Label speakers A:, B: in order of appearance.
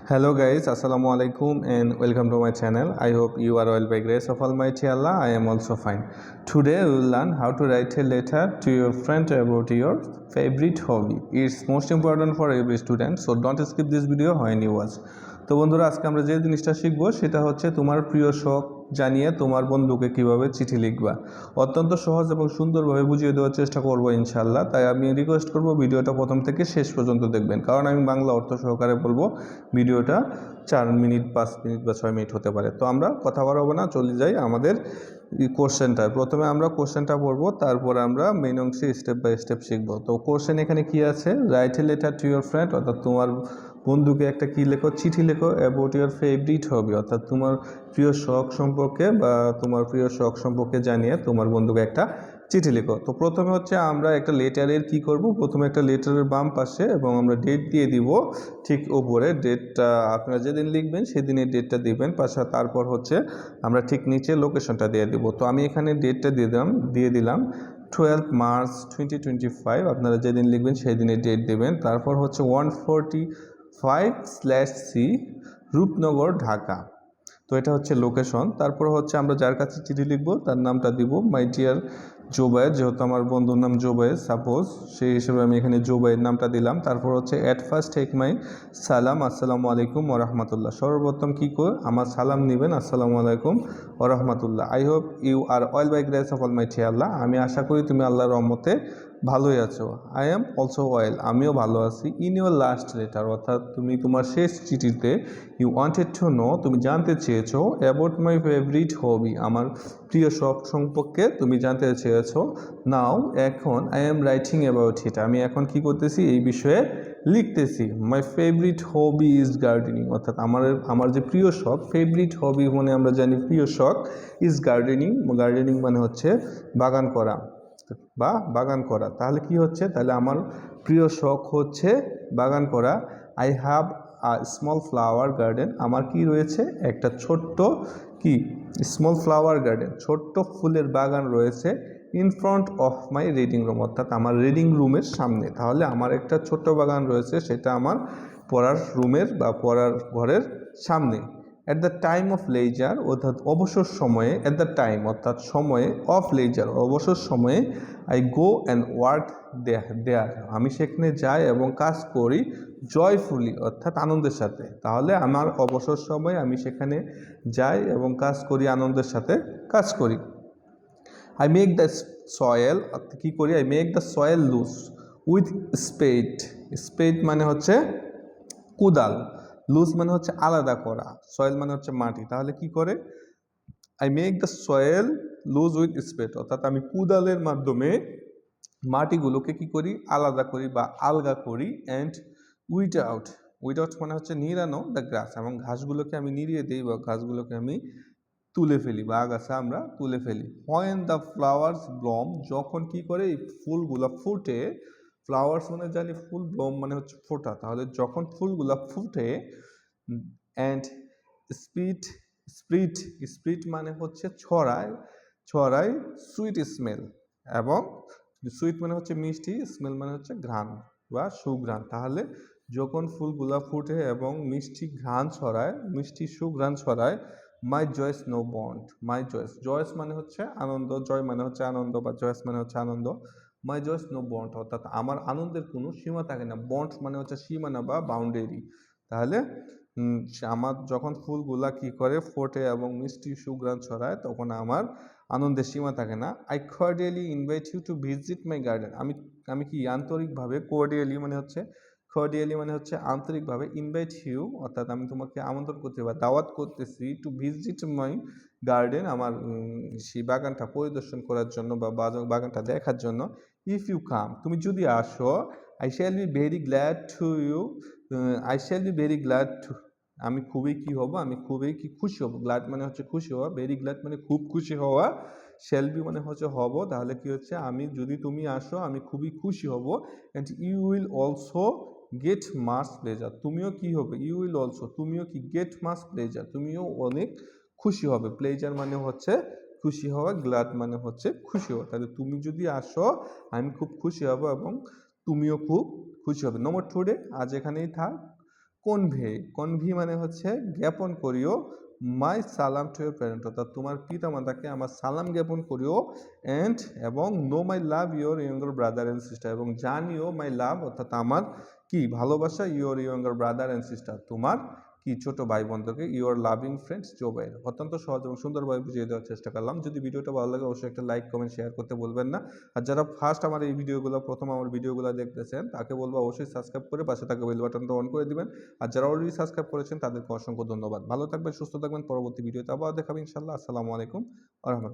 A: Hello guys, Assalamu alaikum and welcome to my channel. I hope you are well by grace of Almighty Allah. I am also fine. Today we will learn how to write a letter to your friend about your favorite hobby. It's most important for every student, so don't skip this video when you watch. তো বন্ধুরা, আজকে আমরা যে জিনিসটা শিখবো সেটা হচ্ছে তোমার প্রিয় শখ জানিয়ে তোমার বন্ধুকে কিভাবে চিঠি লিখবা। অত্যন্ত সহজ এবং সুন্দরভাবে বুঝিয়ে দেওয়ার চেষ্টা করব ইনশাআল্লাহ। তাই আমি রিকোয়েস্ট করব ভিডিওটা প্রথম থেকে শেষ পর্যন্ত দেখবেন, কারণ আমি বাংলা অর্থ সহকারে বলবো। ভিডিওটা 4 মিনিট 5 মিনিট বা 6 মিনিট হতে পারে। তো আমরা কথা বাড়াবো না, চলে যাই আমাদের কোশ্চেনটায়। প্রথমে আমরা কোশ্চেনটা পড়বো, তারপর আমরা মেইন অংশে স্টেপ বাই স্টেপ শিখবো। তো কোশ্চেন এখানে কি আছে, write a letter to your friend, অর্থাৎ তোমার বন্ধুকে একটা কি লেখো, চিঠি লেখো, অ্যাবাউট ইউর ফেভারিট হবি, অর্থাৎ তোমার প্রিয় শখ সম্পর্কে বা তোমার প্রিয় শখ সম্পর্কে জানিয়ে তোমার বন্ধুকে একটা চিঠি লেখো। তো প্রথমে হচ্ছে আমরা একটা লেটারের কি করব, প্রথমে একটা লেটারের বাম পাশে এবং আমরা ডেট দিয়ে দিব ঠিক উপরে। ডেটটা আপনারা যেদিন লিখবেন সেদিনের ডেটটা দিবেন পাশে, তারপর হচ্ছে আমরা ঠিক নিচে লোকেশনটা দিয়ে দিব। তো আমি এখানে ডেটটা দিয়ে দিলাম 12 মার্চ 2025। আপনারা যেদিন লিখবেন সেই দিনের ডেট দেবেন। তারপর হচ্ছে 145/C রূপনগর, ঢাকা। তো এটা হচ্ছে লোকেশন। তারপর হচ্ছে আমরা যার কাছে চিঠি লিখবো তার নামটা দিব, মাই ডিয়ার জোবায়ের, যেহেতু আমার বন্ধুর নাম জোবায়ের সাপোজ, সেই হিসেবে আমি এখানে জোবায়ের নামটা দিলাম। তারপর হচ্ছে অ্যাট ফার্স্ট টেক মাই সালাম, আসসালামু আলাইকুম ওয়া রাহমাতুল্লাহ। সর্বপ্রথম কী করে আমার সালাম নেবেন, আসসালামু আলাইকুম ওয়া রাহমাতুল্লাহ। I hope you are well by grace of almighty Allah, আমি আশা করি তুমি আল্লাহর রহমতে ভালোই আছো। আই এম অলসো ওয়েল, আমিও ভালো আছি। ইন ইউর লাস্ট লেটার, অর্থাৎ তুমি তোমার শেষ চিঠিতে, ইউ ওয়ান্টেড টু নো, তুমি জানতে চেয়েছো, অ্যাবাউট মাই ফেভারিট হবি, আমার প্রিয় শখ সম্পর্কে তুমি জানতে চেয়েছো। নাও, এখন, I am writing about it, আমি এখন কি করতেছি, এই বিষয়ে লিখতেছি। My favourite hobby is gardening, অর্থাৎ আমার যে প্রিয় শখ, ফেভারিট হবি মানে আমরা জানি প্রিয় শখ, ইজ গার্ডেনিং। গার্ডেনিং মানে হচ্ছে বাগান করা বা বাগান করা। তাহলে কি হচ্ছে, তাহলে আমার প্রিয় শখ হচ্ছে বাগান করা। I have a small flower garden, আমার কি রয়েছে, একটা ছোট্ট কি স্মল ফ্লাওয়ার গার্ডেন, ছোট্ট ফুলের বাগান রয়েছে। In front of my reading room, অর্থাৎ আমার রিডিং রুমের সামনে। তাহলে আমার একটা ছোট্ট বাগান রয়েছে, সেটা আমার পড়ার রুমের বা পড়ার ঘরের সামনে। At the time of leisure, অর্থাৎ অবসর সময়ে, অ্যাট দ্য টাইম অর্থাৎ সময়ে, অফ লেজার অবসর সময়ে, I go and work there, আমি সেখানে যাই এবং কাজ করি। জয়ফুলি অর্থাৎ আনন্দের সাথে। তাহলে আমার অবসর সময় আমি সেখানে যাই এবং কাজ করি, আনন্দের সাথে কাজ করি। আই মেক দ্য সয়েল, কী করি, I make the soil loose with spade. Spade মানে হচ্ছে কুদাল, লুজ মানে হচ্ছে আলাদা করা, সয়েল মানে হচ্ছে মাটি। তাহলে কি করে, I make the soil loose with spade, অর্থাৎ আমি কুদালের মাধ্যমে মাটিগুলোকে কি করি, আলাদা করি বা আলগা করি। অ্যান্ড উইট আউট মানে হচ্ছে নিড়ানো, দ্য গ্রাস, এবং ঘাসগুলোকে আমি নিড়িয়ে দিই বা ঘাসগুলোকে আমি তুলে ফেলি বা আগাছা আমরা তুলে ফেলি। হোয়েন দ্য ফ্লাওয়ার্স ব্লম, যখন কি করে এই ফুলগুলা ফুটে, ফ্লাওয়ার্স মানে জানি ফুল, ব্লম মানে হচ্ছে ফোটা, তাহলে যখন ফুলগুলা ফুটে। অ্যান্ড স্প্রিট স্প্রিট মানে হচ্ছে ছড়ায় সুইট স্মেল, এবং সুইট মানে হচ্ছে মিষ্টি, স্মেল মানে হচ্ছে ঘ্রাণ বা সুঘ্রাণ। তাহলে যখন ফুলগুলা ফুটে এবং মিষ্টি ঘ্রাণ ছড়ায়, মিষ্টি সুঘ্রাণ ছড়ায়। মাই জয়েস নো বন্ড, মাই জয়েস মানে হচ্ছে আনন্দ, জয় মানে হচ্ছে আনন্দ বা জয়েস মানে হচ্ছে আনন্দ। মাই জয়েস নো বন্ড, অর্থাৎ আমার আনন্দের কোনো সীমা থাকে না। বন্ড মানে হচ্ছে সীমানা বা বাউন্ডারি। তাহলে আমার যখন ফুলগুলা কি করে ফোটে এবং মিষ্টি সুঘ্রাণ ছড়ায়, তখন আমার আনন্দের সীমা থাকে না। I cordially invite you to visit my garden, আমি কি আন্তরিকভাবে, কর্ডিয়ালি মানে হচ্ছে আন্তরিকভাবে, ইনভাইট ইউ অর্থাৎ আমি তোমাকে আমন্ত্রণ করতে বা দাওয়াত করতেছি, টু ভিজিট মাই গার্ডেন, আমার সেই বাগানটা পরিদর্শন করার জন্য বা বাগানটা দেখার জন্য। ইফ ইউ কাম, তুমি যদি আসো, I shall be very glad to you, আমি খুবই কি হব, আমি খুবই কি খুশি হব। গ্ল্যাড মানে হচ্ছে খুশি হওয়া, ভেরি গ্ল্যাড মানে খুব খুশি হওয়া, শ্যাল বি মানে হচ্ছে হব। তাহলে কি হচ্ছে, আমি যদি তুমি আসো আমি খুবই খুশি হব। And you will also get much pleasure, তুমিও কি হবে, ইউ উইল অলসো, তুমিও কি গেট মাস প্লেজার, তুমিও অনেক খুশি হবে। প্লেজার মানে হচ্ছে খুশি হওয়া, গ্ল্যাড মানে হচ্ছে খুশি হওয়া। তাহলে তুমি যদি আসো আমি খুব খুশি হব এবং তুমিও খুব খুশি হবে। নম্বর 2 আজ এখানেই থাক। কনভি মানে হচ্ছে জ্ঞাপন করিও মাই সালাম টু ইউর প্যারেন্ট, অর্থাৎ তোমার পিতামাতাকে আমার সালাম জ্ঞাপন করিও অ্যান্ড এবং know my love your younger brother and sister, এবং জানিও মাই লাভ অর্থাৎ আমার কি ভালোবাসা your younger brother and sister তোমার কি ছোট ভাই বোনদেরকে ইউর লাভিং ফ্রেন্ডস জোবাইর। অত্যন্ত সহজ এবং সুন্দরভাবে বুঝিয়ে দেওয়ার চেষ্টা করলাম। যদি ভিডিওটা ভালো লাগে অবশ্যই একটা লাইক কমেন্ট শেয়ার করতে বলবেন না। আর যারা ফার্স্ট আমার এই ভিডিওগুলো প্রথম আমার ভিডিওগুলো দেখতেছেন তাকে বলবো অবশ্যই সাবস্ক্রাইব করে পাশে থাকা বেল বাটনটা অন করে দিবেন। আর যারা অলরেডি সাবস্ক্রাইব করেছেন তাদেরকে অসংখ্য ধন্যবাদ। ভালো থাকবেন, সুস্থ থাকবেন। পরবর্তী ভিডিওতে আবার দেখাবেন ইনশাআল্লাহ। আসসালামু আলাইকুম ওয়া রাহমাতুল্লাহ।